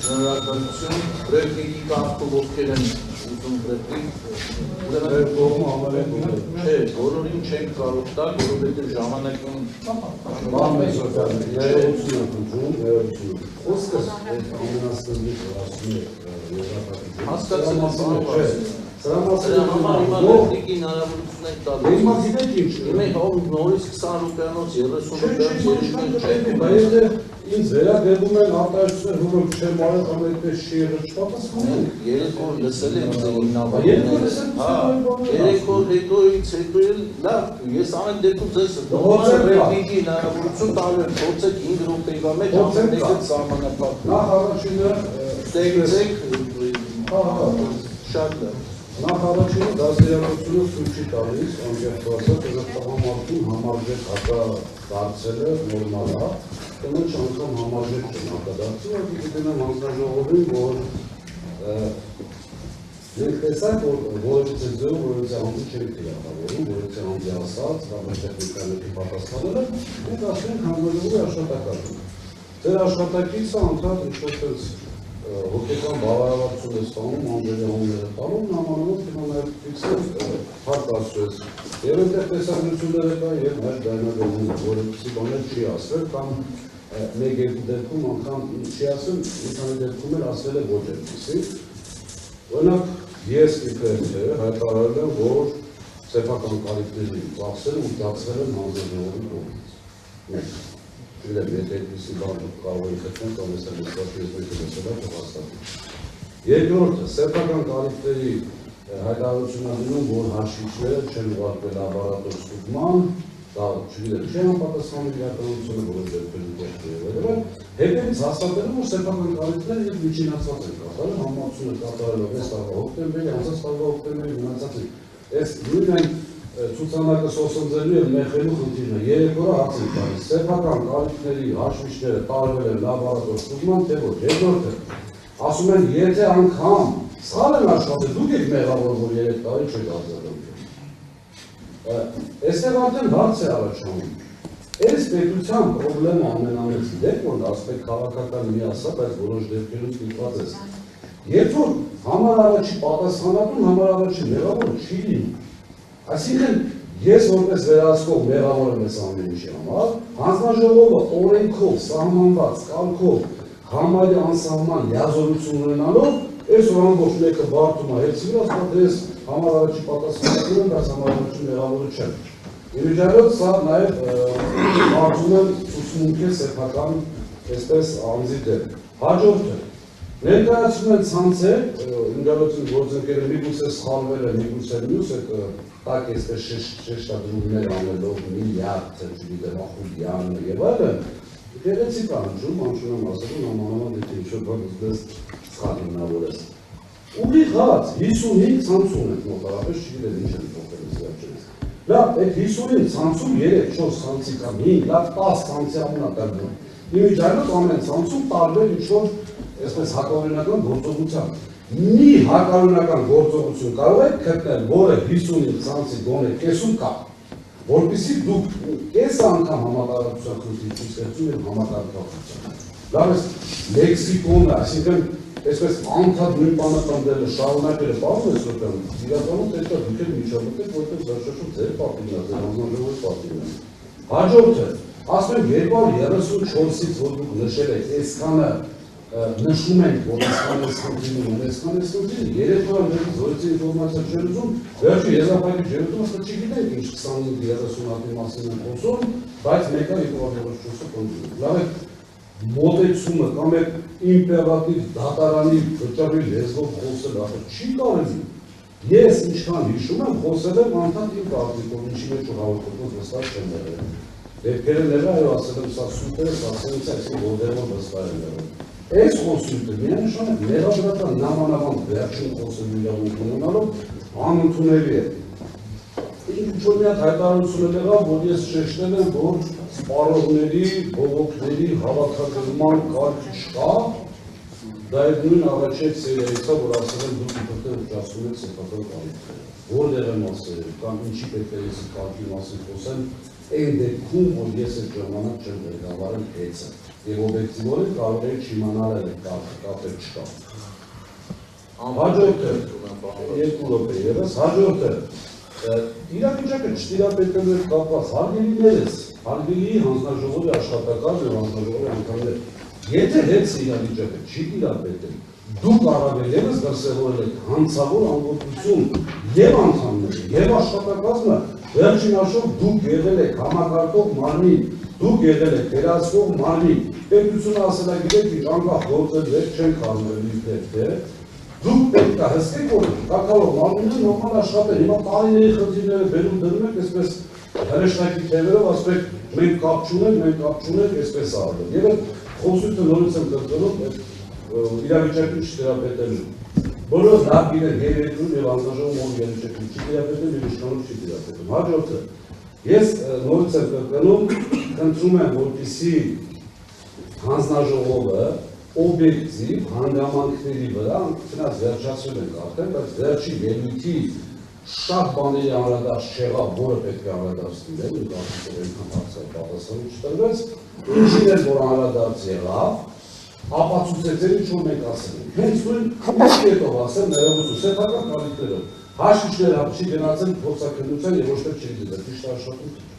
Շնորհակալություն, պրոյեկտի կարգով ովքեր են ուզում պրոյեկտի, չէ, բոլորին չենք կարող տալ, որովհետև ժամանակին ինձ վերաբերում են արտահայտություններ, որոնք չեմ արել կամ այդպես չի եղել չպատասխանել։ Երեք օր լսել եմ ձեր երեք օր հետոից հետո էլ լավ, ես ամեն դեպքում ձեզ ռեպլիկի հնարավորություն տալու եմ, փորձեք 5 րոպեվա մեջ ամենից սահմանափակ։ Նախ առաջինը ստեղծեք շատ լավ։ Նախ առաջինը դասերակցությունը ցույց չի տալիս, անկեղծ ասած, որ տղամարդուն համարժեք հակադարձելը նորմալ է, կնոջ անգամ համարժեք չեն հակադարձում, որ գիտեմ հանձնաժողովին, որ մենք տեսանք, որ որևիցե ձևով որևիցե հանձի չենք թիրախավորում, որևիցե հանձի ասած, կամ տեխնիկայների պատասխանելը, մենք ասում ենք հանձնաժողովի աշխատակազմում։ Ձեր աշխատակիցը անդադ ինչ-որ հոգեկան բավարարություն է ստանում, անջերեղումները տալում, նամանով կնոներ ֆիքսել հարկ ասուեց։ Եվ այնտեղ տեսագրությունները կա և մեր դայնագողում, որպիսի բաներ չի ասվել, կամ մեկ-երկու դեպքում անգամ չի ասել, մի քանի դեպքում էլ ասել է ոչ այդպիսի։ Օրինակ, ես իբր հայտարարել եմ, որ սեփական կարիքների ծախսել ու ծախսել են հանձնաժողովի կողմից։ Չգիտեմ, եթե այդպիսի բան կարող է խփել կամ ես հաստատի։ Երկրորդը, սեփական կարիքների հայտարարություն դնում, որ հաշվիչները չեն ուղարկվել լաբորատոր ստուգման, դա չգիտեմ, չի համապատասխանում իրականությունը, որոշ դեպքերում կողք է եղել, հետևից հաստատելը, որ սեփական կարիքները և միջինացված են կատարել, համակցությունը կատարելով այս տարվա հոկտեմբերի, անցած տարվա հոկտեմբերի մնացած են։ Այս նույն են ցուցանակը սոսնձելու և մեխելու խնդիրն է, 3 օրը հարց են տալիս, սեփական կարիքների հաշվիչները տարվել են լաբորատոր ստուգման, թե ոչ, երկրորդը, ասում են, եթե անգամ սխալ են աշխատել, դուք եք մեղավոր, որ 3 տարի չեք արձագանքել։ Այստեղ արդեն հարց է առաջանում։ Այս պետության պրոբլեմը ամենամեծ դեպք, որ ասպետ քաղաքական միասա, բայց որոշ դեպքերում ստիպված ես։ Երբ որ համար առաջի պատասխանատուն, համար առաջի մեղավորը չի լինում։ Այսինքն, ես որպես վերահսկող մեղավոր եմ այս ամեն ինչի համար, հանձնաժողովը օրենքով, սահմանված, կարգով, համարի անսահման լիազորություն ունենալով, այս ամբողջ մեկը բարդում է հերցի վրա, ասում ես համար առաջի պատասխանատուն եմ, բայց համար առաջի մեղավորը չեմ։ Իմիջիայլոց սա նաև բարդում եմ ցուցմունք է սեփական այսպես անձի դեմ։ Հաջորդը ներկայացնում են ցանցեր, իմիջիայլոցին գործընկերը միգուցե սխալվել է, միգուցե մյուս այդ տակ այսպես շեշտադրումներ անելով միլիարդ, չգիտեմ, ախուլյան եւ այլն, գեղեցիկ անջում, անշունամ ասում, ամանավանդ եթե ինչ-որ բան ուզես սխալ հիմնավորես։ Ուղիղ հաց 55 ցանցում ենք մոտարապես, չգիտեմ ինչ են փոխել այս վերջերս։ Լավ, այդ 50-ին ցանցում 3-4 ցանցի կամ 5, լավ 10 ցանցի ամենա տարբեր։ Իմիջիայլոց ամեն ցանցում տարբեր ինչ-որ այսպես հակաօրինական գործողության։ Մի հակաօրինական գործողություն կարող եք գտնել, որը 55 ցանցի գոնե կեսում կա, որպեսզի դուք կես անգամ համատարակության խնդիր ստեղծում եք համատարակության։ Լավ է լեքսիկոնը, այսինքն այսպես անդադ նույն բանը տանդելը շարունակելը պարում ես որտեղ իրականում դեպքա դուք եք միջամտեք, որտեղ զարգացում ձեր պատիվն է, ձեր հանձնաժողովի պատիվն է։ Հաջորդը, ասում եմ 234-ից որ դուք նշել եք, այսքանը նշում ենք, որ այսքան խնդիրում, այսքան խնդիրում, 3 օր մեր զորիցի ինֆորմացիա չեր ուզում, վերջը եզրափակի ջերմում ասա չգիտենք ինչ 25-30 հատի մասին են խոսում, բայց մեկը 234-ը կոնտրոլում։ Լավ է մոտեցումը կամ է իմպերատիվ դատարանի վճարի լեզվով խոսել ապա չի կարելի։ Ես ինչքան հիշում եմ, խոսել եմ անդադ իմ պարտիկով, ինչի մեջ ու հավաքորդով վստահ չեմ եղել։ Դեպքերը ներա այո ասել եմ սա սուտ է, ասելից այսին որտեղով վստահ եմ եղել։ Այս խոսույթը միանշանակ մեղադրական նամանավանդ վերջին խոսելու իրավունք ունենալով անընդունելի է։ Ինչ-որ մի հատ հայտարարություն եղավ, որ ես շեշտել եմ, որ սպառողների, բողոքների հավաքագրման կարգ չկա, դա այդ նույն առաջին սերիայից է, որ ասել եմ դուք իբրտեղ ուժացնում եք սեփական կարիքները։ Որտեղ եմ ասել, կամ ինչի պետք է կարգի մասին խոսեմ, այն դեպքում, որ ես այդ ժամանակ չեմ ղեկավարել հեծը։ եւ օբյեկտիվորեն կարող եք չիմանալ կապը չկա։ Հաջորդը երկու րոպե ևս, հաջորդը իրավիճակը չտիրապետելու հետ կապված հարգելիներս, հարգելի հանձնաժողովի աշխատակար եւ հանձնաժողովի անդամներ, եթե հետ իրավիճակը չի տիրապետել, դուք առավելևս դրսևորել եք հանցավոր անգործություն եւ անդամները եւ աշխատակազմը, վերջին հաշվով դուք եղել եք համակարգող մարմին, դուք եղել եք վերահսկող մարմին, պետությունը ասել է գիտեք ինչ անկախ գործեր վերջ չեն կարողանում իբրև դուք պետք է հսկեք, որ կակալով մարմինը նորմալ աշխատել, հիմա տարիների խնդիրները բերում դնում եք, այսպես հրեշտակի թևերով ասում եք, մենք կապ չունենք, այսպես արվել։ Եվ այդ խոսույթը նորից եմ կրկնում, իրավիճակի չտիրապետելու։ Բոլոր լավ գիտեն երեկում եւ անձնաժողովում ով իրավիճակի չտիրապետել եւ իշխանություն չի տիրապետում։ Հաջորդը, ես նորից եմ կրկնում, խնդրում եմ, որպեսզի հանձնաժողովը օբյեկտիվ հանգամանքների վրա, չնայած վերջացել ենք արդեն, բայց վերջի ելույթի շատ բաների անդրադարձ չեղավ, որը պետք է անդրադարձ լինել, ու կարծիքով այնքան հարցեր պատասխան չտրվեց, ինչին էր, որ անդրադարձ եղավ, ապացուցեց ինչ-որ մենք ասել ենք։ Հենց նույն կետով ասեմ, ներողություն, սեփական կարիքներով, հաշիվներ չի գնացել փորձաքննության եւ ոչ թե չի դիտել, ճիշտ աշխատում։